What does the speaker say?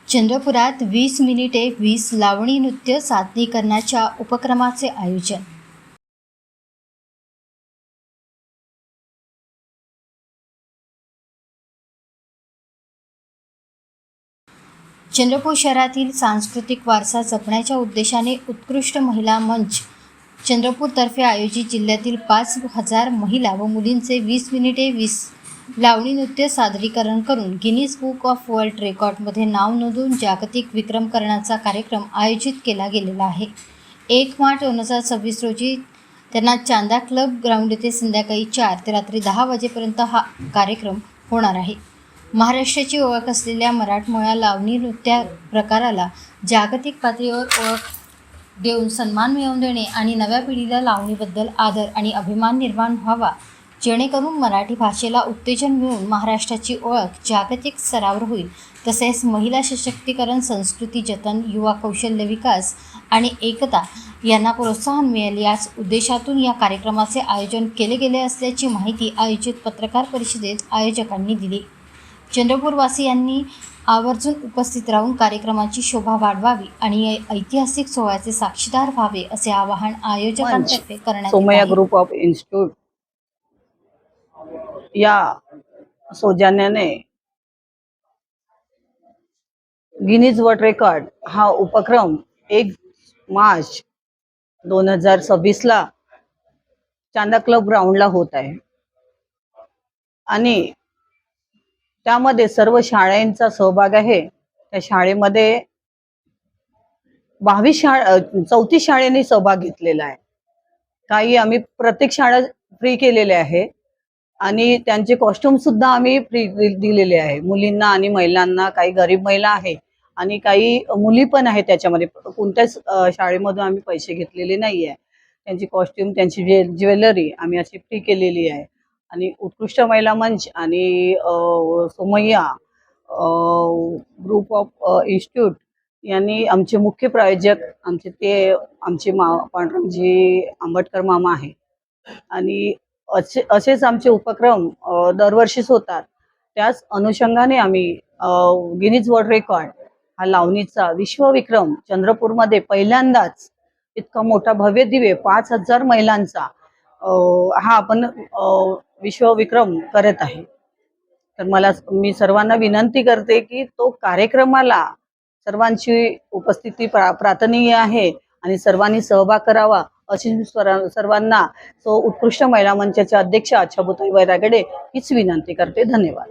चंद्रपुरात 20 मिनिटे 20 लावणी नृत्य सादरीकरणाच्या उपक्रमाचे आयोजन। चंद्रपूर शहरातील सांस्कृतिक वारसा जपण्याच्या उद्देशाने उत्कृष्ट महिला मंच चंद्रपूरतर्फे आयोजित जिल्ह्यातील 5,000 महिला व मुलींचे 20 मिनिटे 20 लावणी नृत्य सादरीकरण करून गिनीज बुक ऑफ वर्ल्ड रेकॉर्डमध्ये नाव नोंदवून जागतिक विक्रम करण्याचा कार्यक्रम आयोजित केला गेलेला आहे। 1 मार्च 2026 रोजी त्यांना चांदा क्लब ग्राउंड येथे संध्याकाळी 4 ते रात्री 10 वाजेपर्यंत हा कार्यक्रम होणार आहे। महाराष्ट्राची ओळख असलेल्या मराठमोळ्या लावणी नृत्य प्रकाराला जागतिक पातळीवर ओळख देऊन सन्मान मिळवून देणे आणि नव्या पिढीला लावणीबद्दल आदर आणि अभिमान निर्माण व्हावा, जेणेकरून मराठी भाषेला उत्तेजन मिळून महाराष्ट्राची ओळख जागतिक स्तरावर होईल। तसेच महिला सशक्तीकरण, संस्कृती जतन, युवा कौशल्य विकास आणि एकता यांना प्रोत्साहन मिळेल याच उद्देशातून या कार्यक्रमाचे आयोजन केले गेले असल्याची माहिती आयोजित पत्रकार परिषदेत आयोजकांनी दिली। चंद्रपूरवासियांनी आवर्जून उपस्थित राहून कार्यक्रमाची शोभा वाढवावी आणि या ऐतिहासिक सोहळ्याचे साक्षीदार व्हावे असे आवाहन आयोजकांतर्फे करण्यात आले सोमय्या ग्रुप ऑफ इन्स्टिट्यूट या सौजन्याने गिनीज वर्ल्ड रेकॉर्ड हा उपक्रम 1 मार्च 2026 ला चांदा क्लब ग्राउंडला होत आहे आणि त्यामध्ये सर्व शाळांचा सहभाग आहे। त्या शाळेमध्ये 34 शाळांनी सहभाग घेतलेला आहे। काही आम्ही प्रत्येक शाळा फ्री केलेले आहे आणि त्यांचे कॉस्ट्यूम सुद्धा आम्ही फ्री दिलेले आहे मुलींना आणि महिलांना। काही गरीब महिला आहे आणि काही मुली पण आहेत त्याच्यामध्ये। कोणत्याच शाळेमधून आम्ही पैसे घेतलेले नाही आहे। त्यांची कॉस्ट्यूम, त्यांची ज्वेलरी आम्ही अशी फ्री केलेली आहे। आणि उत्कृष्ट महिला मंच आणि सोमय्या ग्रुप ऑफ इन्स्टिट्यूट यांनी आमचे मुख्य प्रायोजक आमचे पांडुरंगजी आंबटकर मामा आहे आणि असेच आमचे उपक्रम दरवर्षीच होतात। त्याच अनुषंगाने आम्ही गिनीज वर्ल्ड रेकॉर्ड हा लावणीचा विश्वविक्रम चंद्रपूरमध्ये पहिल्यांदाच इतका मोठा भव्य दिव्य 5,000 महिलांचा हा आपण विश्वविक्रम करत आहे। तर मी सर्वांना विनंती करते की तो कार्यक्रमाला सर्वांची उपस्थिती प्रार्थनीय आहे आणि सर्वांनी सहभाग करावा अशी सर्वांना उत्कृष्ट महिला मंचाच्या अध्यक्षा छबुताई वैरागडे हीच विनंती करते। धन्यवाद।